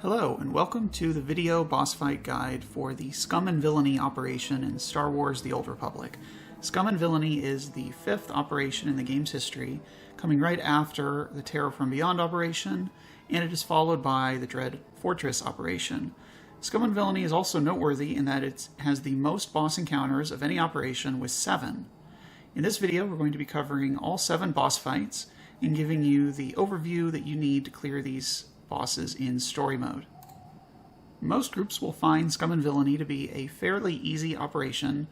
Hello, and welcome to the video boss fight guide for the Scum and Villainy operation in Star Wars: The Old Republic. Scum and Villainy is the 5th operation in the game's history, coming right after the Terror from Beyond operation, and it is followed by the Dread Fortress operation. Scum and Villainy is also noteworthy in that it has the most boss encounters of any operation with 7. In this video, we're going to be covering all 7 boss fights and giving you the overview that you need to clear these bosses in story mode. Most groups will find Scum and Villainy to be a fairly easy operation,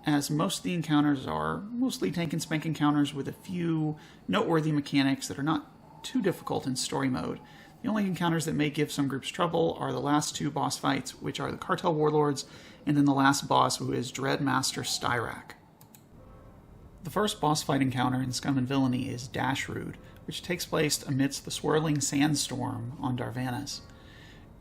as most of the encounters are mostly tank and spank encounters with a few noteworthy mechanics that are not too difficult in story mode. The only encounters that may give some groups trouble are the last 2 boss fights, which are the Cartel Warlods, and then the last boss, who is Dread Master Styrak. The first boss fight encounter in Scum and Villainy is Dashrood, which takes place amidst the swirling sandstorm on Darvanis.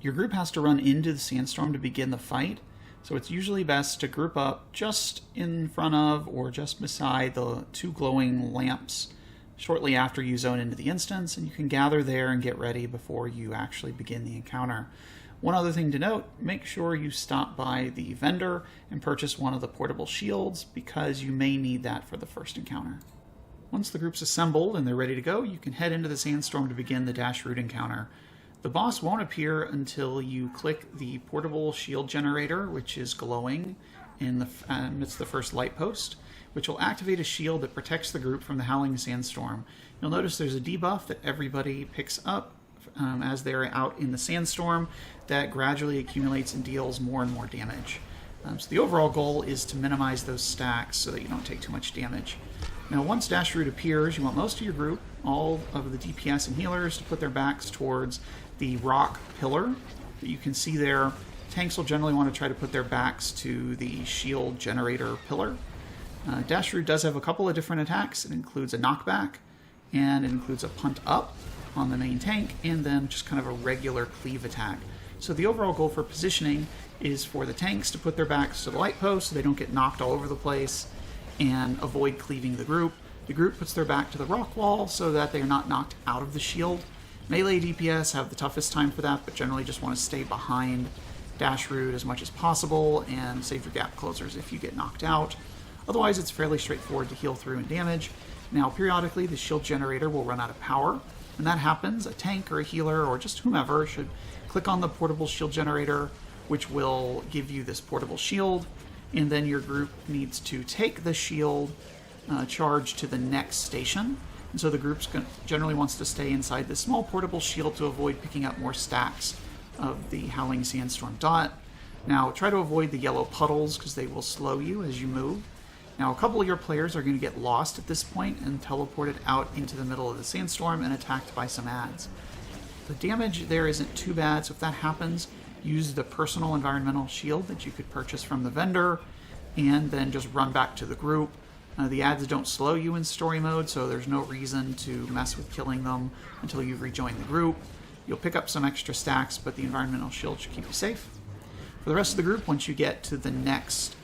Your group has to run into the sandstorm to begin the fight, so it's usually best to group up just in front of or just beside the 2 glowing lamps shortly after you zone into the instance, and you can gather there and get ready before you actually begin the encounter. One other thing to note, make sure you stop by the vendor and purchase one of the portable shields, because you may need that for the first encounter. Once the group's assembled and they're ready to go, you can head into the sandstorm to begin the Dashrood encounter. The boss won't appear until you click the portable shield generator, which is glowing in the amidst the first light post, which will activate a shield that protects the group from the howling sandstorm. You'll notice there's a debuff that everybody picks up as they're out in the sandstorm that gradually accumulates and deals more and more damage. So the overall goal is to minimize those stacks so that you don't take too much damage. Now, once Dashrood appears, you want most of your group, all of the DPS and healers, to put their backs towards the rock pillar that you can see there. Tanks will generally want to try to put their backs to the shield generator pillar. Dashrood does have a couple of different attacks. It includes a knockback, and it includes a punt up on the main tank, and then just kind of a regular cleave attack. So the overall goal for positioning is for the tanks to put their backs to the light post so they don't get knocked all over the place and avoid cleaving the group. The group puts their back to the rock wall so that they are not knocked out of the shield. Melee DPS have the toughest time for that, but generally just want to stay behind Dashrood as much as possible and save your gap closers if you get knocked out. Otherwise, it's fairly straightforward to heal through and damage. Now, periodically, the shield generator will run out of power. When that happens, a tank or a healer or just whomever should click on the portable shield generator, which will give you this portable shield, and then your group needs to take the shield charge to the next station. And so the group generally wants to stay inside this small portable shield to avoid picking up more stacks of the Howling Sandstorm dot. Now, try to avoid the yellow puddles because they will slow you as you move. Now, a couple of your players are going to get lost at this point and teleported out into the middle of the sandstorm and attacked by some ads. The damage there isn't too bad, so if that happens, use the personal environmental shield that you could purchase from the vendor, and then just run back to the group. The ads don't slow you in story mode, so there's no reason to mess with killing them until you've rejoined the group. You'll pick up some extra stacks, but the environmental shield should keep you safe. For the rest of the group, once you get to the next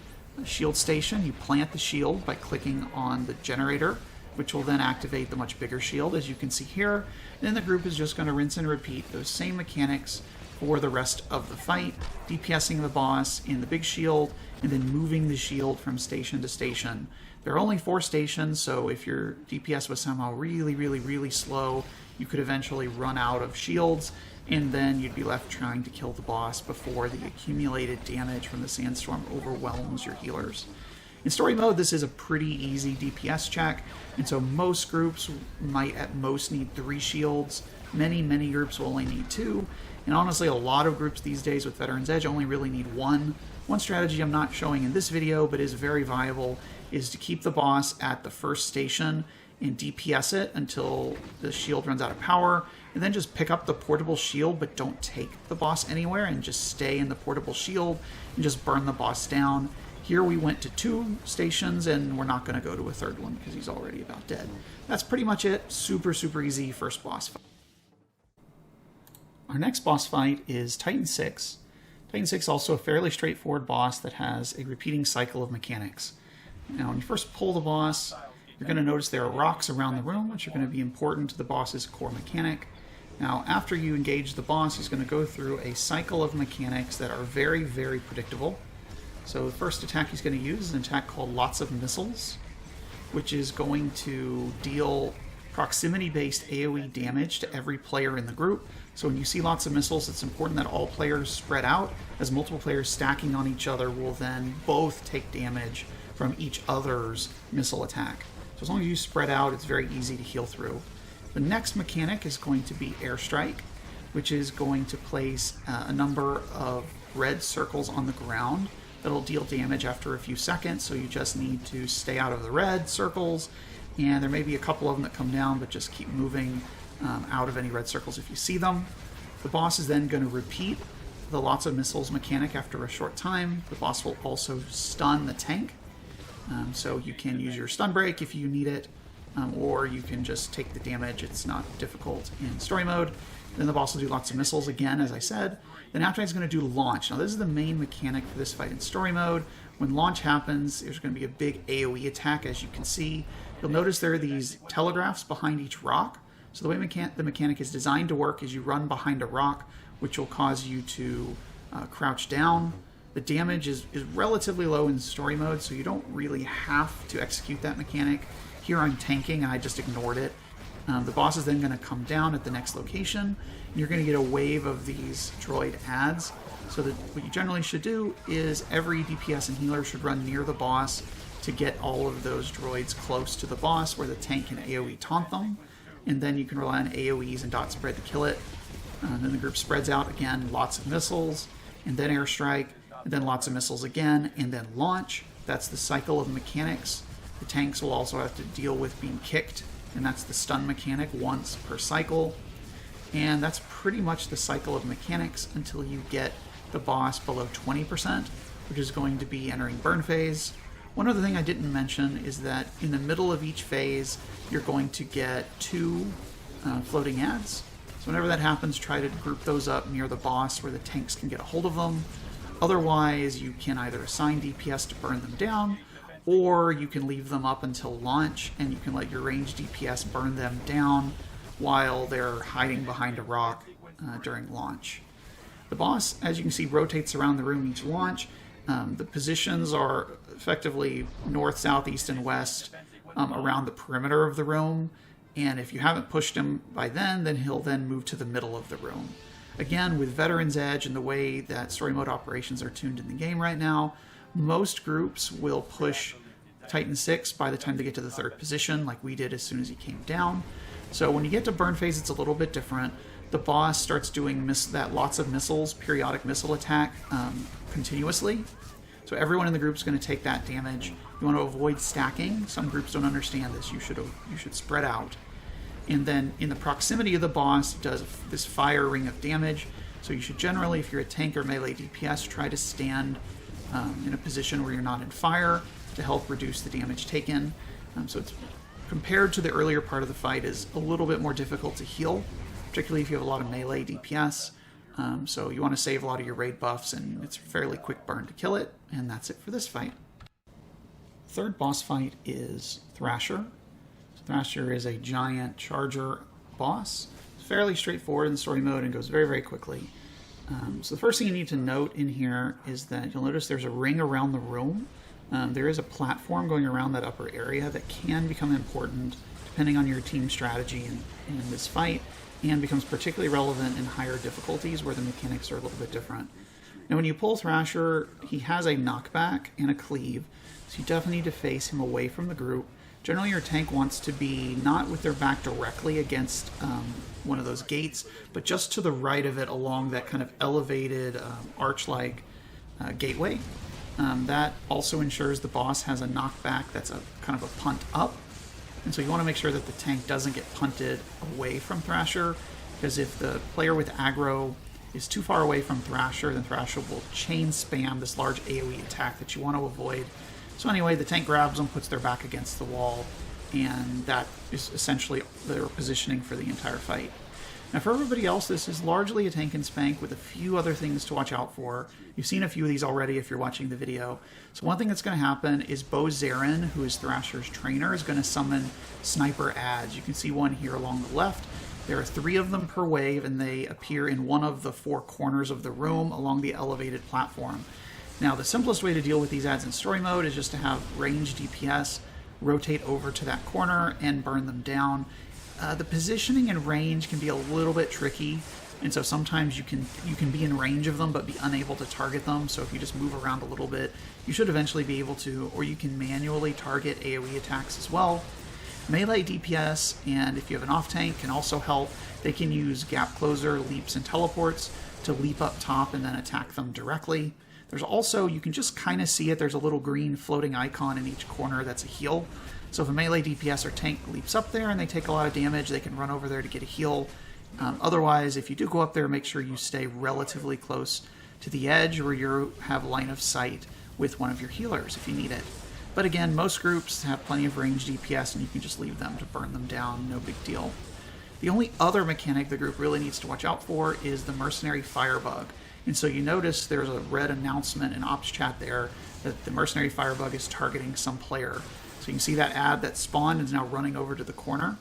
shield station, you plant the shield by clicking on the generator, which will then activate the much bigger shield, as you can see here. And then the group is just going to rinse and repeat those same mechanics for the rest of the fight, DPSing the boss in the big shield, and then moving the shield from station to station. There are only 4 stations, so if your DPS was somehow really slow, you could eventually run out of shields, and then you'd be left trying to kill the boss before the accumulated damage from the sandstorm overwhelms your healers. In story mode, this is a pretty easy DPS check, and so most groups might at most need 3 shields. Many groups will only need 2, and honestly, a lot of groups these days with Veteran's Edge only really need 1. One strategy I'm not showing in this video, but is very viable, is to keep the boss at the first station and DPS it until the shield runs out of power, and then just pick up the portable shield, but don't take the boss anywhere, and just stay in the portable shield and just burn the boss down. Here we went to 2 stations, and we're not going to go to a 3rd one because he's already about dead. That's pretty much it. Super easy first boss fight. Our next boss fight is Titan 6. Titan 6 is also a fairly straightforward boss that has a repeating cycle of mechanics. Now, when you first pull the boss, you're going to notice there are rocks around the room, which are going to be important to the boss's core mechanic. Now, after you engage the boss, he's going to go through a cycle of mechanics that are very, very predictable. So the first attack he's going to use is an attack called Lots of Missiles, which is going to deal proximity-based AoE damage to every player in the group. So when you see lots of missiles, it's important that all players spread out, as multiple players stacking on each other will then both take damage from each other's missile attack. So as long as you spread out, it's very easy to heal through. The next mechanic is going to be Airstrike, which is going to place a number of red circles on the ground that'll deal damage after a few seconds, so you just need to stay out of the red circles, and there may be a couple of them that come down, but just keep moving out of any red circles if you see them. The boss is then going to repeat the Lots of Missiles mechanic after a short time. The boss will also stun the tank, so you can use your stun break if you need it, or you can just take the damage. It's not difficult in story mode. Then the boss will do Lots of Missiles again, as I said. Then after he's going to do Launch. Now this is the main mechanic for this fight in story mode. When Launch happens, there's going to be a big AoE attack, as you can see. You'll notice there are these telegraphs behind each rock. So the way the mechanic is designed to work is you run behind a rock, which will cause you to crouch down. The damage is relatively low in story mode, so you don't really have to execute that mechanic. Here I'm tanking, and I just ignored it. The boss is then going to come down at the next location, and you're going to get a wave of these droid adds. So that what you generally should do is every DPS and healer should run near the boss to get all of those droids close to the boss where the tank can AoE taunt them, and then you can rely on AoEs and dot spread to kill it. Then the group spreads out again, Lots of Missiles, and then Airstrike, and then Lots of Missiles again, and then Launch. That's the cycle of mechanics. The tanks will also have to deal with being kicked, and that's the stun mechanic once per cycle. And that's pretty much the cycle of mechanics until you get the boss below 20%, which is going to be entering burn phase. One other thing I didn't mention is that in the middle of each phase, you're going to get 2 floating adds. So whenever that happens, try to group those up near the boss where the tanks can get a hold of them. Otherwise, you can either assign DPS to burn them down, or you can leave them up until launch, and you can let your ranged DPS burn them down while they're hiding behind a rock during launch. The boss, as you can see, rotates around the room each launch. The positions are effectively north, south, east, and west around the perimeter of the room, and if you haven't pushed him by then he'll then move to the middle of the room. Again, with Veteran's Edge and the way that story mode operations are tuned in the game right now, most groups will push Titan 6 by the time they get to the 3rd position, like we did as soon as he came down. So when you get to burn phase, it's a little bit different. The boss starts doing that Lots of Missiles, periodic missile attack continuously. So everyone in the group is going to take that damage. You want to avoid stacking. Some groups don't understand this. You should spread out. And then in the proximity of the boss, it does this fire ring of damage. So you should generally, if you're a tank or melee DPS, try to stand in a position where you're not in fire to help reduce the damage taken. So it's compared to the earlier part of the fight is a little bit more difficult to heal, particularly if you have a lot of melee DPS. So you want to save a lot of your raid buffs, and it's a fairly quick burn to kill it, and that's it for this fight. Third boss fight is Thrasher. So Thrasher is a giant charger boss. It's fairly straightforward in story mode and goes very, very quickly. So the first thing you need to note in here is that you'll notice there's a ring around the room. There is a platform going around that upper area that can become important depending on your team strategy in this fight, and becomes particularly relevant in higher difficulties where the mechanics are a little bit different. Now when you pull Thrasher, he has a knockback and a cleave, so you definitely need to face him away from the group. Generally your tank wants to be not with their back directly against one of those gates, but just to the right of it along that kind of elevated arch-like gateway. That also ensures the boss has a knockback that's a kind of a punt up. And so you want to make sure that the tank doesn't get punted away from Thrasher, because if the player with aggro is too far away from Thrasher, then Thrasher will chain spam this large AoE attack that you want to avoid. So anyway, the tank grabs them, puts their back against the wall, and that is essentially their positioning for the entire fight. Now for everybody else, this is largely a tank and spank with a few other things to watch out for. You've seen a few of these already if you're watching the video. So one thing that's going to happen is Bo Zarin, who is Thrasher's trainer, is going to summon sniper adds. You can see one here along the left. There are 3 of them per wave, and they appear in one of the 4 corners of the room along the elevated platform. Now, the simplest way to deal with these ads in story mode is just to have range DPS rotate over to that corner and burn them down. The positioning and range can be a little bit tricky, and so sometimes you can be in range of them but be unable to target them. So if you just move around a little bit, you should eventually be able to, or you can manually target AoE attacks as well. Melee DPS, and if you have an off-tank, can also help. They can use gap closer, leaps, and teleports to leap up top and then attack them directly. There's also, you can just kind of see it, there's a little green floating icon in each corner that's a heal. So if a melee DPS or tank leaps up there and they take a lot of damage, they can run over there to get a heal. Otherwise, if you do go up there, make sure you stay relatively close to the edge where you have line of sight with one of your healers if you need it. But again, most groups have plenty of range DPS and you can just leave them to burn them down, no big deal. The only other mechanic the group really needs to watch out for is the Mercenary Firebug. And so you notice there's a red announcement in Ops Chat there that the Mercenary Firebug is targeting some player. So you can see that ad that spawned is now running over to the corner.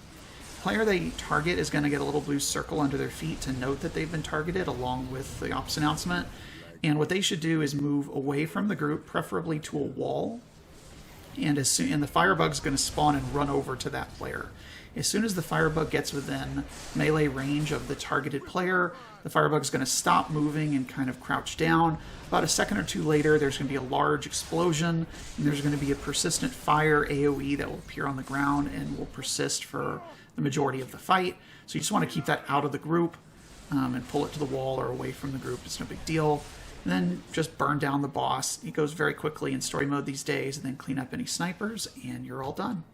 The player they target is going to get a little blue circle under their feet to note that they've been targeted along with the Ops announcement. And what they should do is move away from the group, preferably to a wall. And the Firebug's going to spawn and run over to that player. As soon as the Firebug gets within melee range of the targeted player, the Firebug's going to stop moving and kind of crouch down. About a second or two later, there's going to be a large explosion, and there's going to be a persistent fire AoE that will appear on the ground and will persist for the majority of the fight. So you just want to keep that out of the group and pull it to the wall or away from the group. It's no big deal. And then just burn down the boss. It goes very quickly in story mode these days, and then clean up any snipers, and you're all done.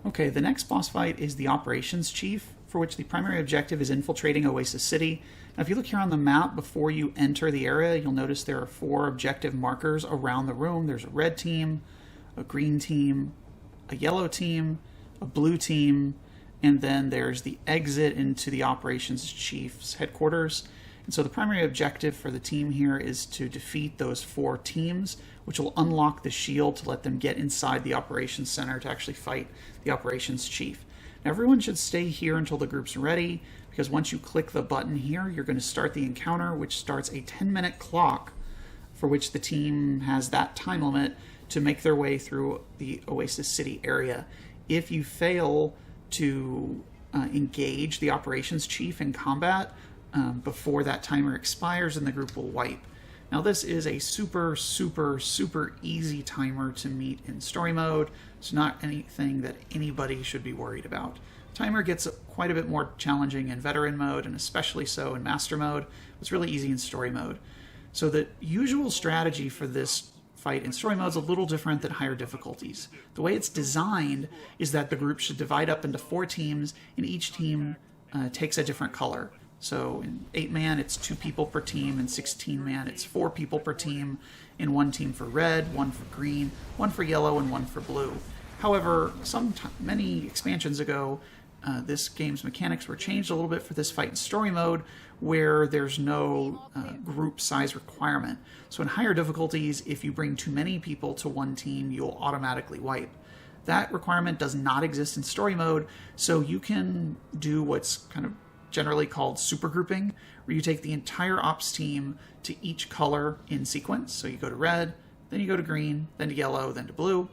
Okay, the next boss fight is the Operations Chief, for which the primary objective is infiltrating Oasis City. Now, if you look here on the map before you enter the area, you'll notice there are 4 objective markers around the room. There's a red team, a green team, a yellow team, a blue team, and then there's the exit into the Operations Chief's headquarters. And so the primary objective for the team here is to defeat those 4 teams, which will unlock the shield to let them get inside the Operations Center to actually fight the Operations Chief. Now, everyone should stay here until the group's ready, because once you click the button here, you're going to start the encounter, which starts a 10-minute clock for which the team has that time limit to make their way through the Oasis City area. If you fail to engage the Operations Chief in combat before that timer expires, then the group will wipe. Now, this is a super easy timer to meet in story mode. It's not anything that anybody should be worried about. Timer gets quite a bit more challenging in veteran mode, and especially so in master mode. It's really easy in story mode. So the usual strategy for this fight in story mode is a little different than higher difficulties. The way it's designed is that the group should divide up into 4 teams, and each team takes a different color. So in 8-man, it's 2 people per team. In 16-man, it's 4 people per team. In 1 team for red, 1 for green, 1 for yellow, and 1 for blue. However, many expansions ago, this game's mechanics were changed a little bit for this fight in story mode, where there's no group size requirement. So in higher difficulties, if you bring too many people to one team, you'll automatically wipe. That requirement does not exist in story mode, so you can do what's kind of generally called supergrouping, where you take the entire ops team to each color in sequence. So you go to red, then you go to green, then to yellow, then to blue,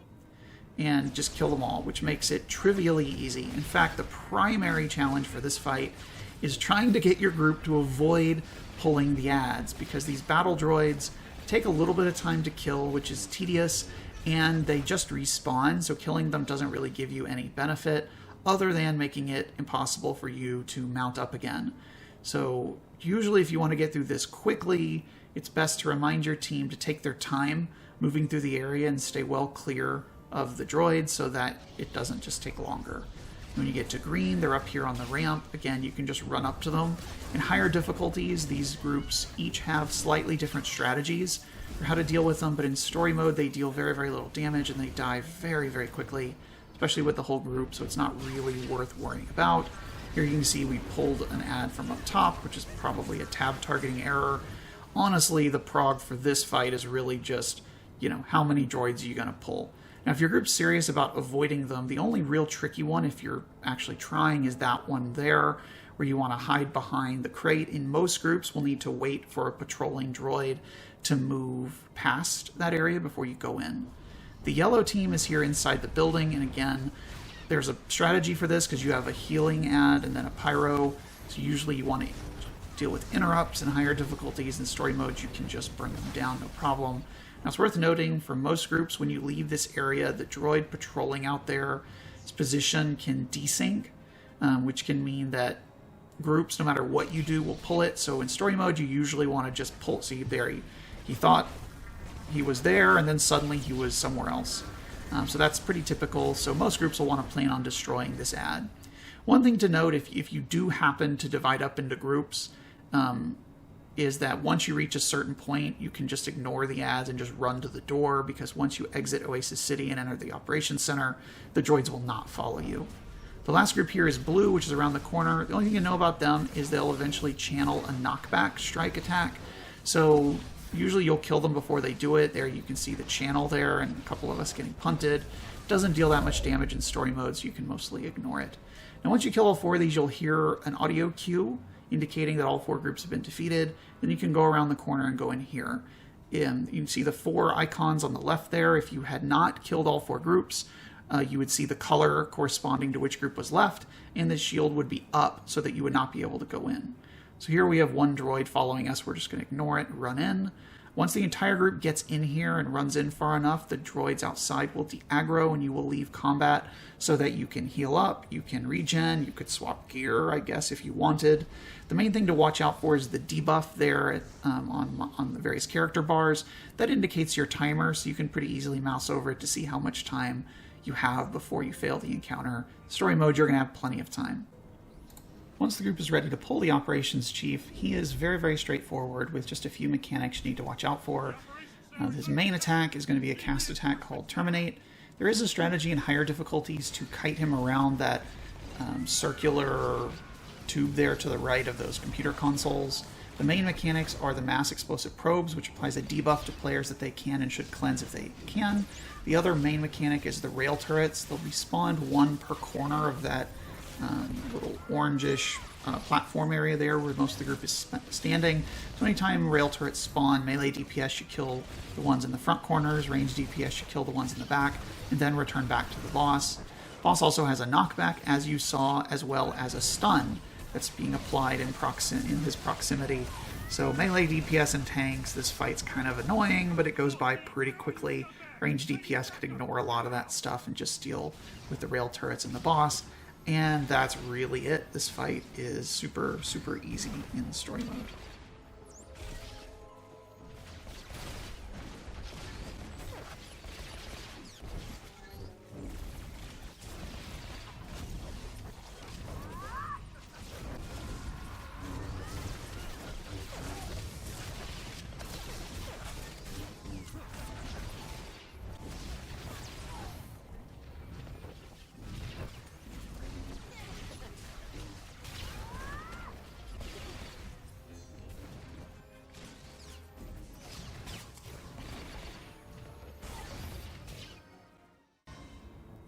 and just kill them all, which makes it trivially easy. In fact, the primary challenge for this fight is trying to get your group to avoid pulling the ads, because these battle droids take a little bit of time to kill, which is tedious, and they just respawn, so killing them doesn't really give you any benefit other than making it impossible for you to mount up again. So usually if you want to get through this quickly, it's best to remind your team to take their time moving through the area and stay well clear of the droids so that it doesn't just take longer. When you get to green, they're up here on the ramp. Again, you can just run up to them. In higher difficulties, these groups each have slightly different strategies for how to deal with them, but in story mode, they deal very little damage and they die very quickly, especially with the whole group, so it's not really worth worrying about. Here you can see we pulled an ad from up top, which is probably a tab targeting error. Honestly, the prog for this fight is really just, how many droids are you going to pull? Now, if your group's serious about avoiding them, the only real tricky one, if you're actually trying, is that one there, where you want to hide behind the crate. In most groups, we'll need to wait for a patrolling droid to move past that area before you go in. The yellow team is here inside the building, and again, there's a strategy for this because you have a healing ad and then a pyro, so usually you want to deal with interrupts and higher difficulties. In story modes, you can just bring them down, no problem. Now, it's worth noting, for most groups, when you leave this area, the droid patrolling out there, its position can desync, which can mean that groups, no matter what you do, will pull it. So in story mode, you usually want to just pull. See, there he thought he was there, and then suddenly he was somewhere else. So that's pretty typical. So most groups will want to plan on destroying this ad. One thing to note, if you do happen to divide up into groups, is that once you reach a certain point, you can just ignore the ads and just run to the door, because once you exit Oasis City and enter the Operations Center, the droids will not follow you. The last group here is blue, which is around the corner. The only thing you know about them is they'll eventually channel a knockback strike attack. So usually you'll kill them before they do it. There you can see the channel there and a couple of us getting punted. It doesn't deal that much damage in story mode, so you can mostly ignore it. Now once you kill all 4 of these, you'll hear an audio cue indicating that all 4 groups have been defeated. Then you can go around the corner and go in here. You can see the 4 icons on the left there. If you had not killed all 4 groups, you would see the color corresponding to which group was left, and the shield would be up so that you would not be able to go in. So here we have one droid following us. We're just going to ignore it and run in. Once the entire group gets in here and runs in far enough, the droids outside will de-aggro and you will leave combat so that you can heal up, you can regen, you could swap gear, I guess, if you wanted. The main thing to watch out for is the debuff there on the various character bars. That indicates your timer, so you can pretty easily mouse over it to see how much time you have before you fail the encounter. Story mode, you're going to have plenty of time. Once the group is ready to pull the operations chief, he is very, very straightforward with just a few mechanics you need to watch out for. His main attack is going to be a cast attack called Terminate. There is a strategy in higher difficulties to kite him around that circular tube there to the right of those computer consoles. The main mechanics are the mass explosive probes, which applies a debuff to players that they can and should cleanse if they can. The other main mechanic is the rail turrets. They'll be spawned 1 per corner of that little orangish platform area there where most of the group is standing. So anytime rail turrets spawn, melee DPS should kill the ones in the front corners, range DPS should kill the ones in the back, and then return back to the boss. Boss also has a knockback, as you saw, as well as a stun that's being applied in his proximity. So melee DPS and tanks, this fight's kind of annoying, but it goes by pretty quickly. Range DPS could ignore a lot of that stuff and just deal with the rail turrets and the boss. And that's really it. This fight is super, super easy in story mode.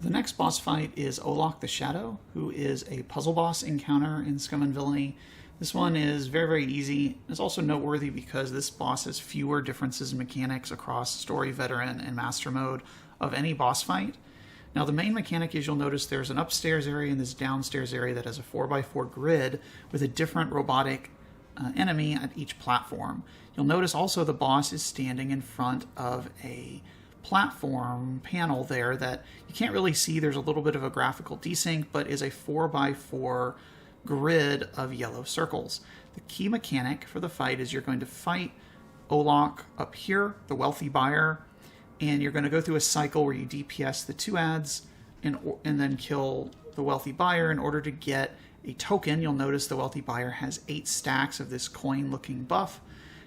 The next boss fight is Olok the Shadow, who is a puzzle boss encounter in Scum and Villainy. This one is very, very easy. It's also noteworthy because this boss has fewer differences in mechanics across Story, Veteran, and Master Mode of any boss fight. Now the main mechanic is, you'll notice there's an upstairs area and this downstairs area that has a 4x4 grid with a different robotic enemy at each platform. You'll notice also the boss is standing in front of a platform panel there that you can't really see. There's a little bit of a graphical desync, but is a 4x4 grid of yellow circles. The key mechanic for the fight is you're going to fight Olok up here, the wealthy buyer, and you're going to go through a cycle where you DPS the 2 ads and then kill the wealthy buyer in order to get a token. You'll notice the wealthy buyer has 8 stacks of this coin-looking buff,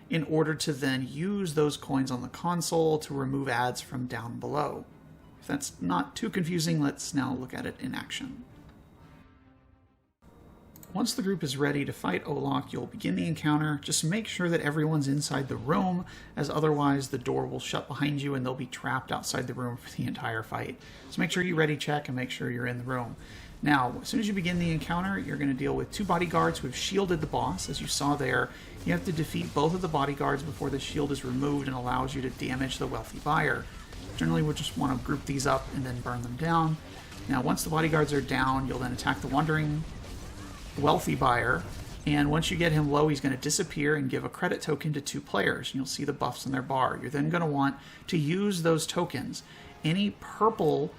in order to then use those coins on the console to remove ads from down below. If that's not too confusing, let's now look at it in action. Once the group is ready to fight Olok, you'll begin the encounter. Just make sure that everyone's inside the room, as otherwise the door will shut behind you and they'll be trapped outside the room for the entire fight. So make sure you ready check and make sure you're in the room. Now, as soon as you begin the encounter, you're going to deal with 2 bodyguards who have shielded the boss. As you saw there, you have to defeat both of the bodyguards before the shield is removed and allows you to damage the wealthy buyer. Generally, we'll just want to group these up and then burn them down. Now, once the bodyguards are down, you'll then attack the wandering wealthy buyer. And once you get him low, he's going to disappear and give a credit token to 2 players. And you'll see the buffs in their bar. You're then going to want to use those tokens. Any purple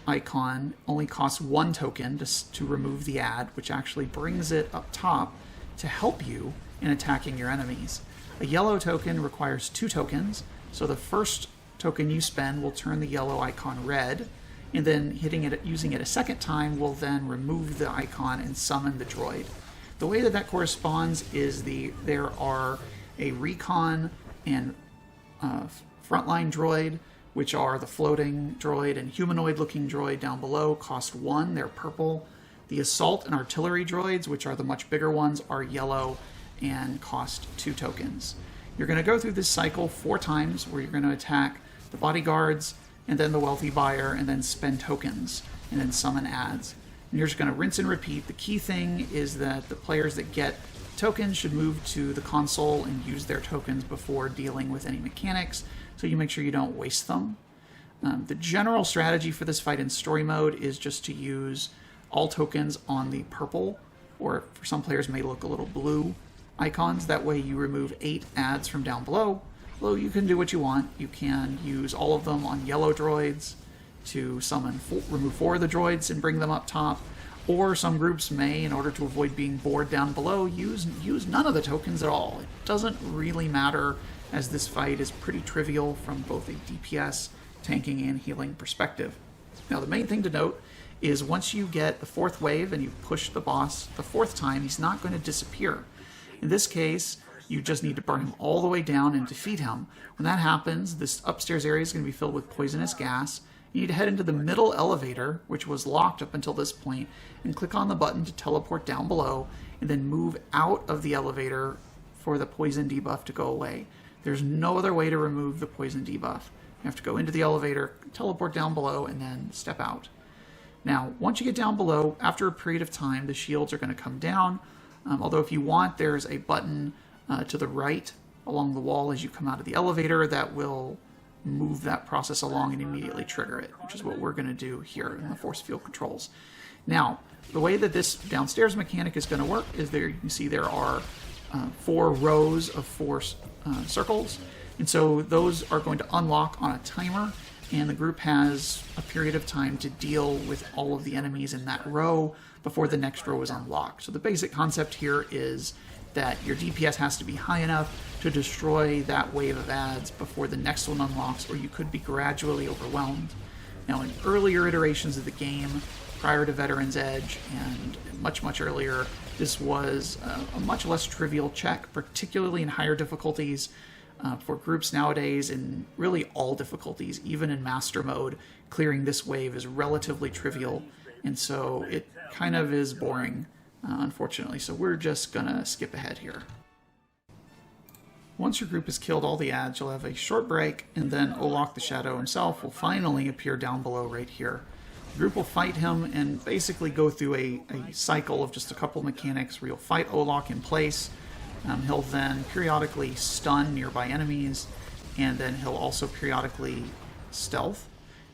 icon only costs 1 token to remove the ad, which actually brings it up top to help you in attacking your enemies. A yellow token requires 2 tokens, so the first token you spend will turn the yellow icon red, and then using it a second time will then remove the icon and summon the droid. The way that corresponds is there are a recon and frontline droid, which are the floating droid and humanoid-looking droid down below, cost 1. They're purple. The assault and artillery droids, which are the much bigger ones, are yellow and cost 2 tokens. You're going to go through this cycle 4 times, where you're going to attack the bodyguards, and then the wealthy buyer, and then spend tokens, and then summon ads. And you're just going to rinse and repeat. The key thing is that the players that get tokens should move to the console and use their tokens before dealing with any mechanics, so you make sure you don't waste them. The general strategy for this fight in story mode is just to use all tokens on the purple, or for some players may look a little blue icons. That way you remove 8 ads from down below. Although you can do what you want. You can use all of them on yellow droids to remove 4 of the droids and bring them up top. Or some groups may, in order to avoid being bored down below, use none of the tokens at all. It doesn't really matter, as this fight is pretty trivial from both a DPS, tanking, and healing perspective. Now, the main thing to note is once you get the 4th wave and you push the boss the 4th time, he's not going to disappear. In this case, you just need to burn him all the way down and defeat him. When that happens, this upstairs area is going to be filled with poisonous gas. You need to head into the middle elevator, which was locked up until this point, and click on the button to teleport down below, and then move out of the elevator for the poison debuff to go away. There's no other way to remove the poison debuff. You have to go into the elevator, teleport down below, and then step out. Now, once you get down below, after a period of time, the shields are going to come down. Although if you want, there's a button to the right along the wall as you come out of the elevator that will move that process along and immediately trigger it, which is what we're going to do here in the force field controls. Now, the way that this downstairs mechanic is going to work is you can see there are 4 rows of 4 circles, and so those are going to unlock on a timer, and the group has a period of time to deal with all of the enemies in that row before the next row is unlocked. So the basic concept here is that your DPS has to be high enough to destroy that wave of ads before the next one unlocks, or you could be gradually overwhelmed. Now, in earlier iterations of the game, prior to Veteran's Edge and much, much earlier, this was a much less trivial check, particularly in higher difficulties. For groups nowadays, in really all difficulties, even in Master Mode, clearing this wave is relatively trivial, and so it kind of is boring, unfortunately. So we're just gonna skip ahead here. Once your group has killed all the ads, you'll have a short break, and then Olok the Shadow himself will finally appear down below right here. The group will fight him and basically go through a cycle of just a couple mechanics where you'll fight Olok in place. He'll then periodically stun nearby enemies, and then he'll also periodically stealth,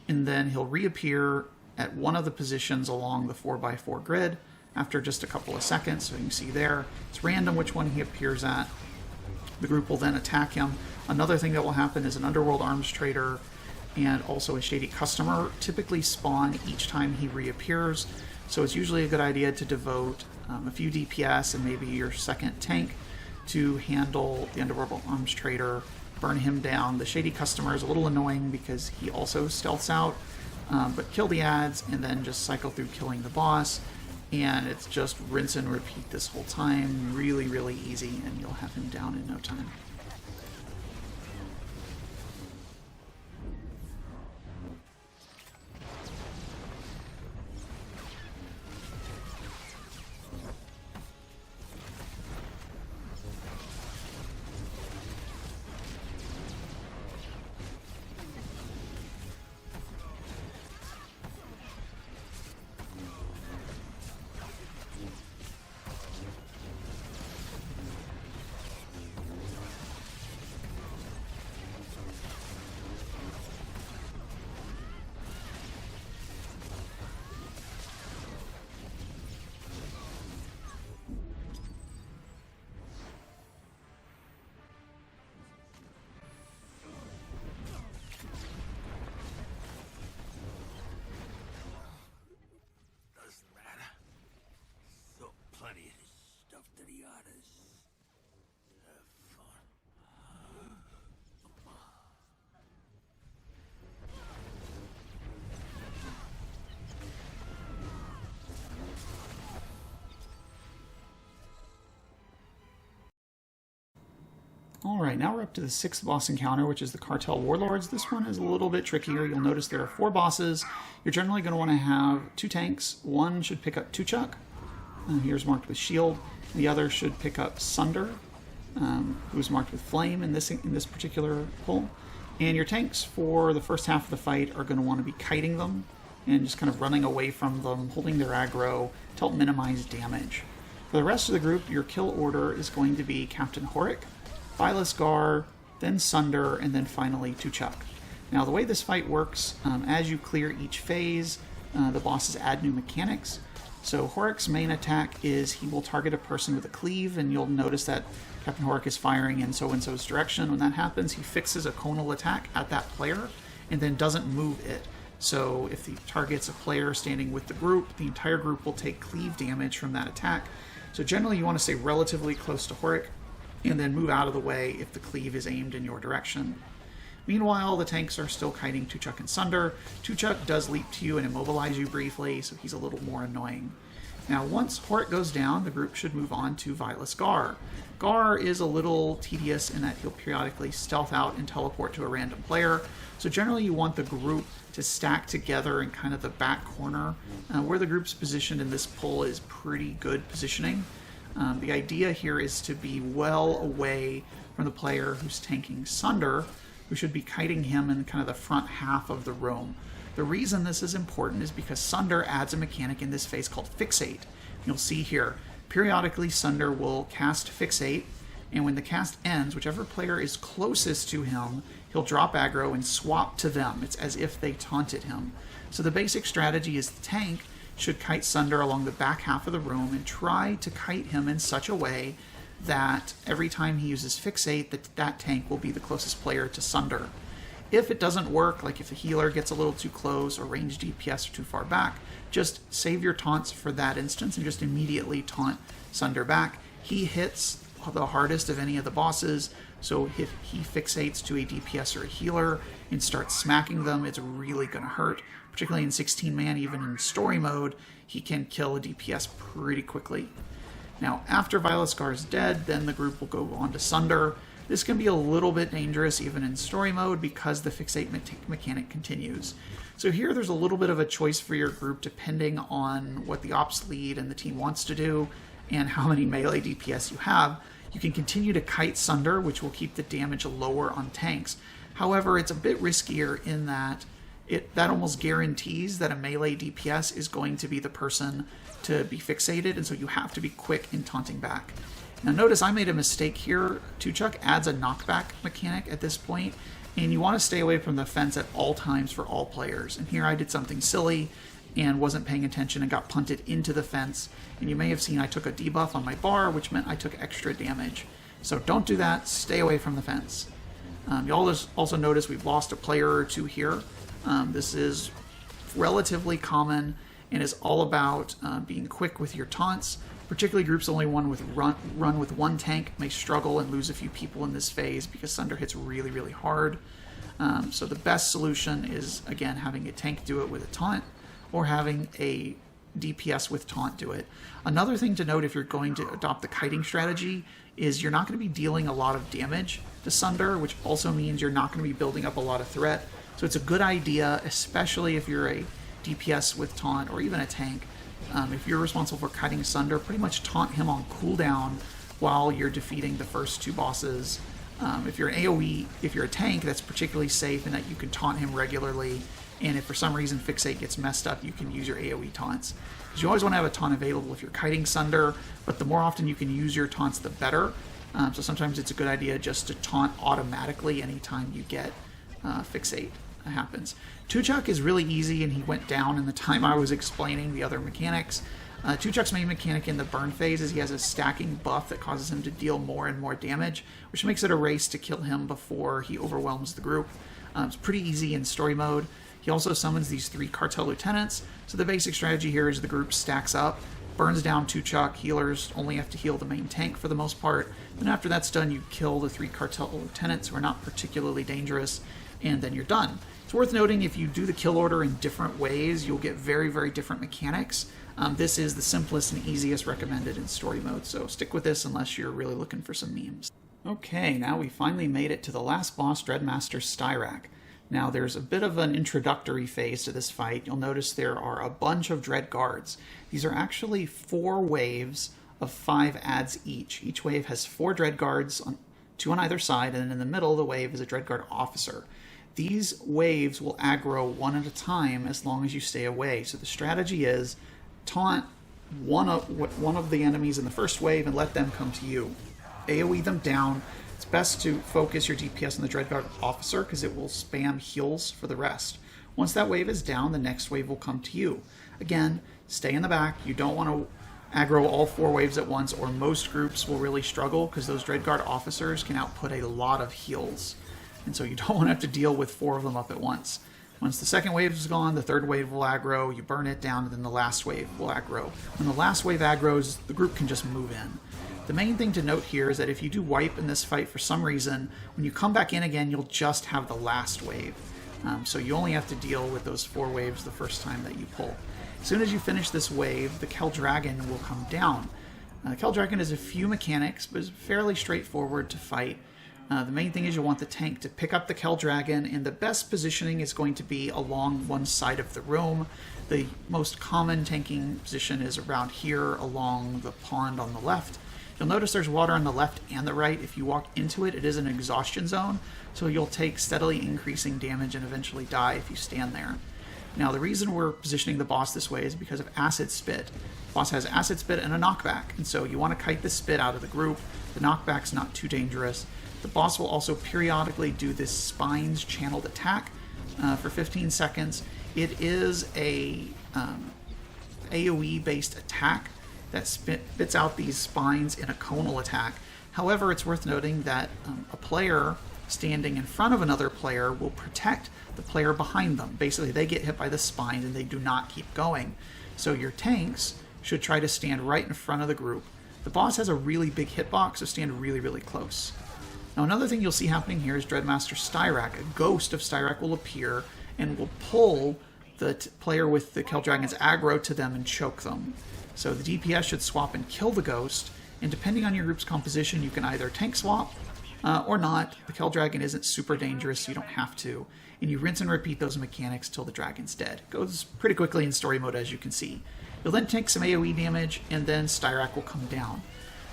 and then he'll reappear at one of the positions along the 4x4 grid after just a couple of seconds. So you can see there, it's random which one he appears at. The group will then attack him. Another thing that will happen is an underworld arms trader and also a shady customer typically spawn each time he reappears, so it's usually a good idea to devote a few DPS and maybe your second tank to handle the underworld arms trader, burn him down. The shady customer is a little annoying because he also stealths out, but kill the ads and then just cycle through killing the boss, and it's just rinse and repeat this whole time. Really, really easy, and you'll have him down in no time. Alright, now we're up to the 6th boss encounter, which is the Cartel Warlords. This one is a little bit trickier. You'll notice there are 4 bosses. You're generally going to want to have 2 tanks. One should pick up Tuchuk. Here's marked with shield. The other should pick up Sunder, who's marked with flame in this particular pull. And your tanks for the first half of the fight are going to want to be kiting them and just kind of running away from them, holding their aggro to help minimize damage. For the rest of the group, your kill order is going to be Captain Horik, Gar, then Sunder, and then finally Tuchuk. Now the way this fight works, as you clear each phase, the bosses add new mechanics. So Horik's main attack is he will target a person with a cleave, and you'll notice that Captain Horik is firing in so-and-so's direction. When that happens, he fixes a conal attack at that player and then doesn't move it. So if he targets a player standing with the group, the entire group will take cleave damage from that attack. So generally you want to stay relatively close to Horik and then move out of the way if the cleave is aimed in your direction. Meanwhile, the tanks are still kiting Tuchuk and Sunder. Tuchuk does leap to you and immobilize you briefly, so he's a little more annoying. Now, once Horik goes down, the group should move on to Gar. Gar is a little tedious in that he'll periodically stealth out and teleport to a random player. So generally you want the group to stack together in kind of the back corner. Where the group's positioned in this pull is pretty good positioning. The idea here is to be well away from the player who's tanking Sunder, who should be kiting him in kind of the front half of the room. The reason this is important is because Sunder adds a mechanic in this phase called Fixate. You'll see here, periodically Sunder will cast Fixate, and when the cast ends, whichever player is closest to him, he'll drop aggro and swap to them. It's as if they taunted him. So the basic strategy is the tank should kite Sunder along the back half of the room and try to kite him in such a way that every time he uses Fixate, that tank will be the closest player to Sunder. If it doesn't work, like if the healer gets a little too close or ranged DPS are too far back, just save your taunts for that instance and just immediately taunt Sunder back. He hits the hardest of any of the bosses, so if he fixates to a DPS or a healer and starts smacking them, it's really going to hurt. Particularly in 16-man, even in story mode, he can kill a DPS pretty quickly. Now, after Gar is dead, then the group will go on to Sunder. This can be a little bit dangerous even in story mode because the Fixate mechanic continues. So here there's a little bit of a choice for your group depending on what the ops lead and the team wants to do and how many melee DPS you have. You can continue to kite Sunder, which will keep the damage lower on tanks. However, it's a bit riskier in that that almost guarantees that a melee DPS is going to be the person to be fixated, and so you have to be quick in taunting back. Now notice I made a mistake here. Tuchuk adds a knockback mechanic at this point, and you want to stay away from the fence at all times for all players. And here I did something silly and wasn't paying attention and got punted into the fence. And you may have seen I took a debuff on my bar, which meant I took extra damage. So don't do that. Stay away from the fence. You'll also notice we've lost a player or two here. This is relatively common and is all about being quick with your taunts. Particularly groups only run with one tank may struggle and lose a few people in this phase because Sunder hits really, really hard. So the best solution is, again, having a tank do it with a taunt or having a DPS with taunt do it. Another thing to note if you're going to adopt the kiting strategy is you're not going to be dealing a lot of damage to Sunder, which also means you're not going to be building up a lot of threat. So it's a good idea, especially if you're a DPS with taunt or even a tank. If you're responsible for kiting Sunder, pretty much taunt him on cooldown while you're defeating the first 2 bosses. If you're an AoE, if you're a tank, that's particularly safe in that you can taunt him regularly, and if for some reason Fixate gets messed up, you can use your AoE taunts. Because you always want to have a taunt available if you're kiting Sunder, but the more often you can use your taunts, the better. So sometimes it's a good idea just to taunt automatically anytime you get Fixate happens. Tuchuk is really easy, and he went down in the time I was explaining the other mechanics. Tuchuk's main mechanic in the burn phase is he has a stacking buff that causes him to deal more and more damage, which makes it a race to kill him before he overwhelms the group. It's pretty easy in story mode. He also summons these 3 Cartel Lieutenants, so the basic strategy here is the group stacks up, burns down Tuchuk, healers only have to heal the main tank for the most part, then after that's done you kill the 3 Cartel Lieutenants who are not particularly dangerous, and then you're done. It's worth noting if you do the kill order in different ways, you'll get very, very different mechanics. This is the simplest and easiest recommended in story mode, so stick with this unless you're really looking for some memes. Okay, now we finally made it to the last boss, Dreadmaster Styrak. Now there's a bit of an introductory phase to this fight. You'll notice there are a bunch of Dread Guards. These are actually 4 waves of 5 adds each. Each wave has 4 Dread Guards, 2 on either side, and then in the middle of the wave is a Dread Guard officer. These waves will aggro one at a time as long as you stay away. So the strategy is taunt one of the enemies in the first wave and let them come to you. AoE them down. It's best to focus your DPS on the Dread Guard officer because it will spam heals for the rest. Once that wave is down, the next wave will come to you. Again, stay in the back. You don't want to aggro all 4 waves at once, or most groups will really struggle because those Dread Guard officers can output a lot of heals. And so you don't want to have to deal with 4 of them up at once. Once the second wave is gone, the third wave will aggro, you burn it down, and then the last wave will aggro. When the last wave aggroes, the group can just move in. The main thing to note here is that if you do wipe in this fight for some reason, when you come back in again, you'll just have the last wave. So you only have to deal with those 4 waves the first time that you pull. As soon as you finish this wave, the Kel Dragon will come down. Kel Dragon has a few mechanics, but is fairly straightforward to fight. The main thing is you want the tank to pick up the Kel Dragon, and the best positioning is going to be along one side of the room. The most common tanking position is around here along the pond on the left. You'll notice there's water on the left and the right. If you walk into it, it is an exhaustion zone, so you'll take steadily increasing damage and eventually die if you stand there. Now, the reason we're positioning the boss this way is because of Acid Spit. The boss has Acid Spit and a knockback, and so you want to kite the spit out of the group. The knockback's not too dangerous. The boss will also periodically do this Spines channeled attack for 15 seconds. It is a AoE-based attack that spits out these spines in a conal attack. However, it's worth noting that a player standing in front of another player will protect the player behind them. Basically, they get hit by the spines and they do not keep going. So your tanks should try to stand right in front of the group. The boss has a really big hitbox, so stand really, really close. Now, another thing you'll see happening here is Dreadmaster Styrak. A ghost of Styrak will appear and will pull the player with the Kel Dragon's aggro to them and choke them. So the DPS should swap and kill the ghost, and depending on your group's composition, you can either tank swap or not. The Kel Dragon isn't super dangerous, so you don't have to. And you rinse and repeat those mechanics till the dragon's dead. It goes pretty quickly in story mode, as you can see. You'll then take some AoE damage, and then Styrak will come down.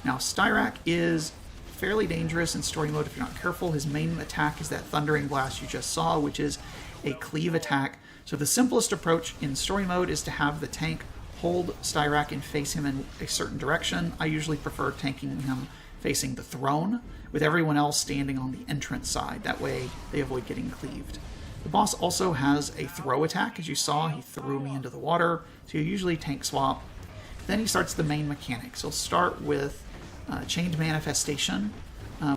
Now, Styrak is fairly dangerous in story mode if you're not careful. His main attack is that Thundering Blast you just saw, which is a cleave attack. So the simplest approach in story mode is to have the tank hold Styrak and face him in a certain direction. I usually prefer tanking him facing the throne, with everyone else standing on the entrance side. That way they avoid getting cleaved. The boss also has a throw attack. As you saw, he threw me into the water, so you usually tank swap. Then he starts the main mechanics. He'll start with Chained Manifestation,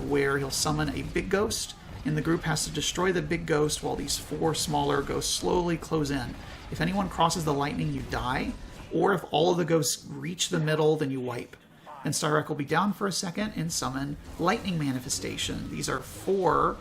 where he'll summon a big ghost, and the group has to destroy the big ghost while these 4 smaller ghosts slowly close in. If anyone crosses the lightning, you die, or if all of the ghosts reach the middle, then you wipe. Then Styrak will be down for a second and summon Lightning Manifestation. These are 4,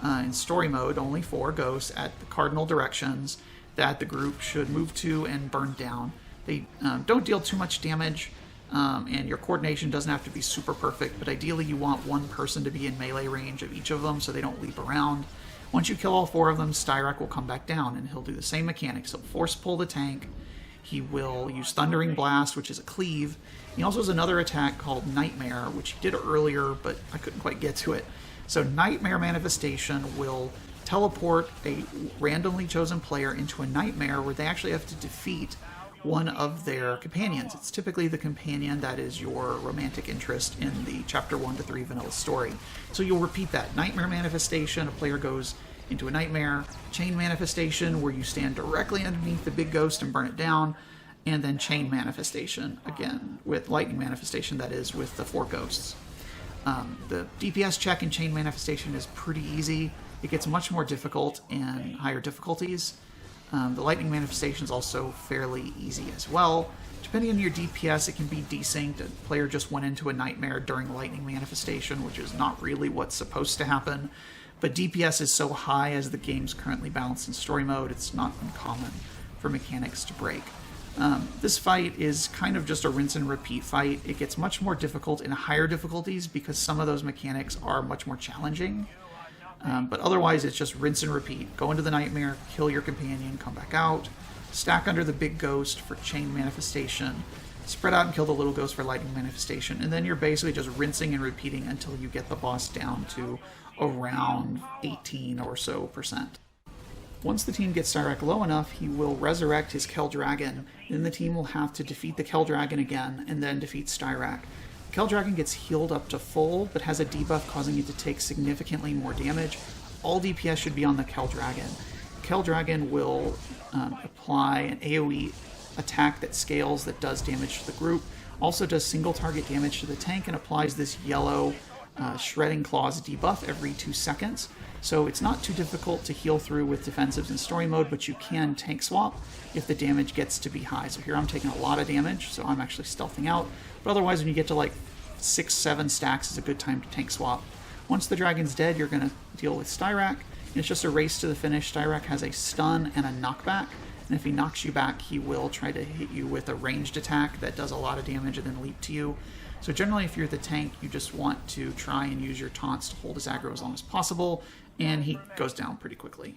in story mode, only 4 ghosts at the cardinal directions that the group should move to and burn down. They don't deal too much damage, and your coordination doesn't have to be super perfect, but ideally you want one person to be in melee range of each of them so they don't leap around. Once you kill all 4 of them, Styrak will come back down, and he'll do the same mechanics. He'll force pull the tank. He will use Thundering Blast, which is a cleave. He also has another attack called Nightmare, which he did earlier, but I couldn't quite get to it. So Nightmare Manifestation will teleport a randomly chosen player into a nightmare where they actually have to defeat one of their companions. It's typically the companion that is your romantic interest in the Chapter 1 to 3 vanilla story. So you'll repeat that. Nightmare Manifestation, a player goes into a nightmare. Chain Manifestation, where you stand directly underneath the big ghost and burn it down. And then Chain Manifestation, again, with Lightning Manifestation, that is, with the 4 ghosts. The DPS check in Chain Manifestation is pretty easy. It gets much more difficult in higher difficulties. The Lightning Manifestation is also fairly easy as well. Depending on your DPS, it can be desynced. A player just went into a nightmare during Lightning Manifestation, which is not really what's supposed to happen. But DPS is so high as the game's currently balanced in story mode, it's not uncommon for mechanics to break. This fight is kind of just a rinse and repeat fight. It gets much more difficult in higher difficulties because some of those mechanics are much more challenging. But otherwise, it's just rinse and repeat. Go into the nightmare, kill your companion, come back out, stack under the big ghost for chain manifestation, spread out and kill the little ghost for lightning manifestation, and then you're basically just rinsing and repeating until you get the boss down to around 18 or so percent. Once the team gets Styrak low enough, he will resurrect his Kel Dragon, then the team will have to defeat the Kel Dragon again, and then defeat Styrak. Kel Dragon gets healed up to full, but has a debuff causing it to take significantly more damage. All DPS should be on the Kel Dragon. Kel Dragon will apply an AoE attack that scales that does damage to the group, also does single target damage to the tank, and applies this yellow Shredding Claws debuff every 2 seconds. So it's not too difficult to heal through with defensives in story mode, but you can tank swap if the damage gets to be high. So here I'm taking a lot of damage, so I'm actually stealthing out. But otherwise, when you get to like 6-7 stacks is a good time to tank swap. Once the dragon's dead, you're going to deal with Styrak. And it's just a race to the finish. Styrak has a stun and a knockback. And if he knocks you back, he will try to hit you with a ranged attack that does a lot of damage and then leap to you. So generally, if you're the tank, you just want to try and use your taunts to hold his aggro as long as possible, and he goes down pretty quickly.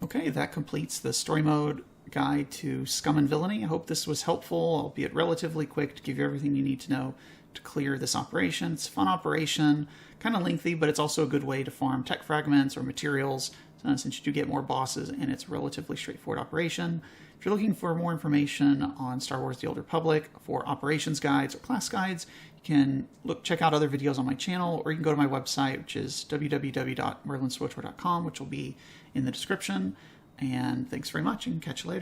Okay, that completes the story mode guide to Scum and Villainy. I hope this was helpful, albeit relatively quick, to give you everything you need to know to clear this operation. It's a fun operation, kind of lengthy, but it's also a good way to farm tech fragments or materials, since you do get more bosses, and it's a relatively straightforward operation. If you're looking for more information on Star Wars: The Old Republic, for operations guides or class guides, you can check out other videos on my channel, or you can go to my website, which is www.merlinswotor.com, which will be in the description. And thanks very much, and catch you later.